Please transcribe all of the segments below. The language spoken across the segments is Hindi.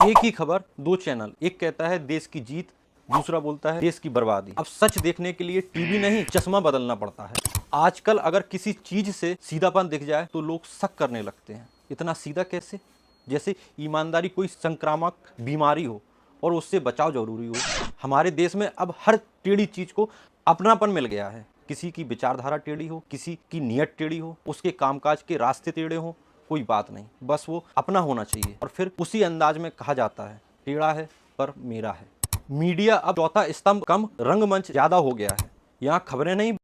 एक ही खबर, दो चैनल, एक कहता है देश की जीत, दूसरा बोलता है देश की बर्बादी। अब सच देखने के लिए टीवी नहीं, चश्मा बदलना पड़ता है। आजकल अगर किसी चीज से सीधापन दिख जाए तो लोग शक करने लगते हैं। इतना सीधा कैसे? जैसे ईमानदारी कोई संक्रामक बीमारी हो और उससे बचाव जरूरी हो। हमारे देश में अब हर टेढ़ी चीज को अपनापन मिल गया है। किसी की विचारधारा टेढ़ी हो, किसी की नीयत टेढ़ी हो, उसके कामकाज के रास्ते टेढ़े हो, कोई बात नहीं, बस वो अपना होना चाहिए। और फिर उसी अंदाज में कहा जाता है टेढ़ा है पर मेरा है। मीडिया अब चौथा स्तंभ कम, रंगमंच ज्यादा हो गया है। यहाँ खबरें नहीं,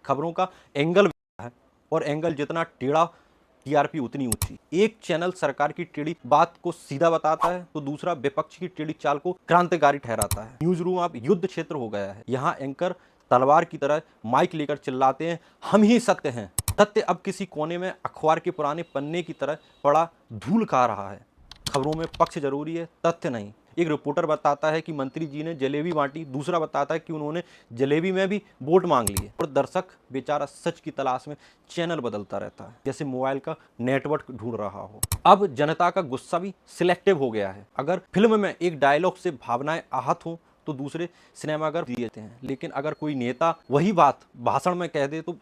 खबरों का एंगल है, और एंगल जितना टेढ़ा टीआरपी उतनी ऊंची। एक चैनल सरकार की टेढ़ी बात को सीधा बताता है तो दूसरा विपक्ष की टेढ़ी चाल को क्रांतिकारी ठहराता है। न्यूज रूम अब युद्ध क्षेत्र हो गया है। यहाँ एंकर तलवार की तरह माइक लेकर चिल्लाते हैं, हम ही सत्य हैं। तथ्य अब किसी कोने में अखबार के पुराने पन्ने की तरह पड़ा धूल खा रहा है। खबरों में पक्ष जरूरी है, तथ्य नहीं। एक रिपोर्टर बताता है कि मंत्री जी ने जलेबी बांटी, दूसरा बताता है कि उन्होंने जलेबी में भी वोट मांग लिए। और दर्शक बेचारा सच की तलाश में चैनल बदलता रहता है, जैसे मोबाइल का नेटवर्क ढूंढ रहा हो। अब जनता का गुस्सा भी सिलेक्टिव हो गया है। अगर फिल्म में एक डायलॉग से भावनाएं आहत हो तो दूसरे सिनेमाघर दिए जाते हैं, लेकिन अगर कोई नेता वही बात भाषण में कह दे तो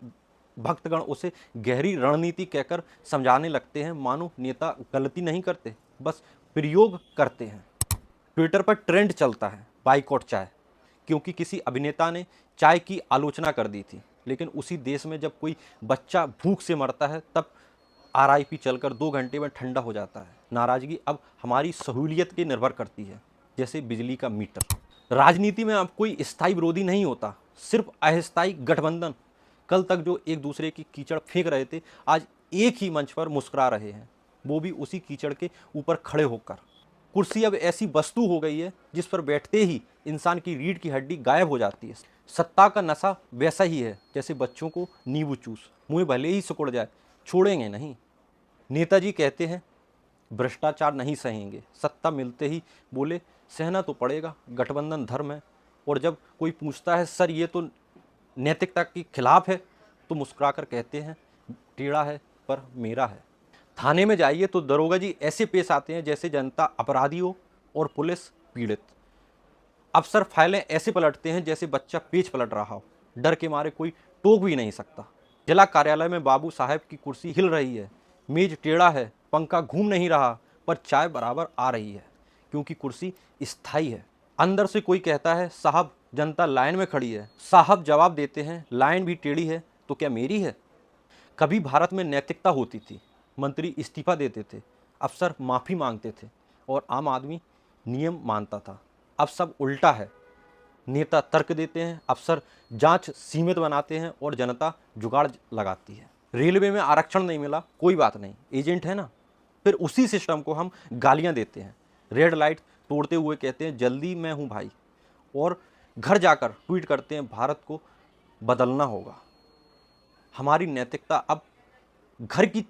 भक्तगण उसे गहरी रणनीति कहकर समझाने लगते हैं, मानो नेता गलती नहीं करते, बस प्रयोग करते हैं। ट्विटर पर ट्रेंड चलता है बाइकॉट चाय, क्योंकि किसी अभिनेता ने चाय की आलोचना कर दी थी। लेकिन उसी देश में जब कोई बच्चा भूख से मरता है तब आरआईपी चलकर 2 घंटे में ठंडा हो जाता है। नाराजगी अब हमारी सहूलियत के निर्भर करती है, जैसे बिजली का मीटर। राजनीति में अब कोई स्थायी विरोधी नहीं होता, सिर्फ अस्थायी गठबंधन। कल तक जो एक दूसरे की कीचड़ फेंक रहे थे, आज एक ही मंच पर मुस्कुरा रहे हैं, वो भी उसी कीचड़ के ऊपर खड़े होकर। कुर्सी अब ऐसी वस्तु हो गई है जिस पर बैठते ही इंसान की रीढ़ की हड्डी गायब हो जाती है। सत्ता का नशा वैसा ही है जैसे बच्चों को नींबू चूस, मुंह भले ही सिकुड़ जाए, छोड़ेंगे नहीं। नेताजी कहते हैं भ्रष्टाचार नहीं सहेंगे, सत्ता मिलते ही बोले सहना तो पड़ेगा, गठबंधन धर्म है। और जब कोई पूछता है सर ये तो नैतिकता के खिलाफ है, तो मुस्कुराकर कहते हैं टेढ़ा है पर मेरा है। थाने में जाइए तो दरोगा जी ऐसे पेश आते हैं जैसे जनता अपराधी हो और पुलिस पीड़ित। अफसर फाइलें ऐसे पलटते हैं जैसे बच्चा पेज पलट रहा हो, डर के मारे कोई टोक भी नहीं सकता। जिला कार्यालय में बाबू साहब की कुर्सी हिल रही है, मेज टेढ़ा है, पंखा घूम नहीं रहा, पर चाय बराबर आ रही है, क्योंकि कुर्सी स्थायी है। अंदर से कोई कहता है साहब जनता लाइन में खड़ी है। साहब जवाब देते हैं लाइन भी टेढ़ी है तो क्या मेरी है? कभी भारत में नैतिकता होती थी, मंत्री इस्तीफा देते थे, अफसर माफ़ी मांगते थे और आम आदमी नियम मानता था। अब सब उल्टा है, नेता तर्क देते हैं, अफसर जांच सीमित बनाते हैं और जनता जुगाड़ लगाती है। रेलवे में आरक्षण नहीं मिला, कोई बात नहीं, एजेंट है ना। फिर उसी सिस्टम को हम गालियां देते हैं, रेड लाइट तोड़ते हुए कहते हैं जल्दी मैं हूँ भाई, और घर जाकर ट्वीट करते हैं भारत को बदलना होगा। हमारी नैतिकता अब घर की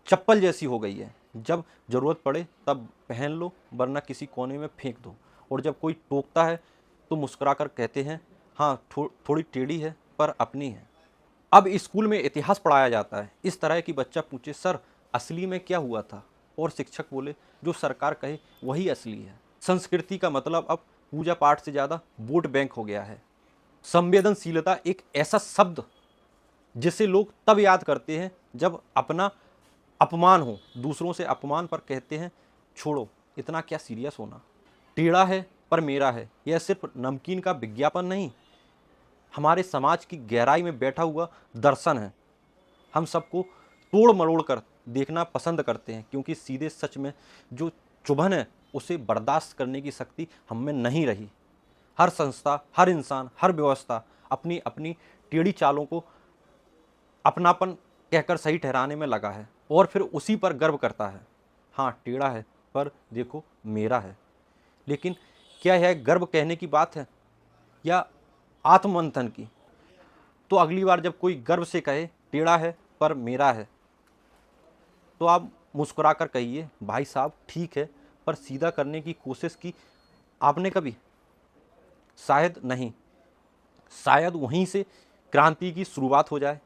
चप्पल जैसी हो गई है, जब ज़रूरत पड़े तब पहन लो, वरना किसी कोने में फेंक दो। और जब कोई टोकता है तो मुस्कुराकर कहते हैं हाँ थोड़ी टेढ़ी है पर अपनी है। अब स्कूल में इतिहास पढ़ाया जाता है, इस तरह कि बच्चा पूछे सर असली में क्या हुआ था, और शिक्षक बोले जो सरकार कहे वही असली है। संस्कृति का मतलब अब पूजा पाठ से ज़्यादा वोट बैंक हो गया है। संवेदनशीलता एक ऐसा शब्द जिसे लोग तब याद करते हैं जब अपना अपमान हो, दूसरों से अपमान पर कहते हैं छोड़ो इतना क्या सीरियस होना। टेढ़ा है पर मेरा है, यह सिर्फ नमकीन का विज्ञापन नहीं, हमारे समाज की गहराई में बैठा हुआ दर्शन है। हम सबको तोड़ मरोड़ कर देखना पसंद करते हैं, क्योंकि सीधे सच में जो चुभन है उसे बर्दाश्त करने की शक्ति हम में नहीं रही। हर संस्था, हर इंसान, हर व्यवस्था अपनी अपनी टेढ़ी चालों को अपनापन कहकर सही ठहराने में लगा है और फिर उसी पर गर्व करता है। हाँ टेढ़ा है पर देखो मेरा है। लेकिन क्या यह गर्व कहने की बात है या आत्ममंथन की? तो अगली बार जब कोई गर्व से कहे टेढ़ा है पर मेरा है, तो आप मुस्कुरा कर कहिए भाई साहब ठीक है, पर सीधा करने की कोशिश की आपने कभी? शायद नहीं, शायद वहीं से क्रांति की शुरुआत हो जाए।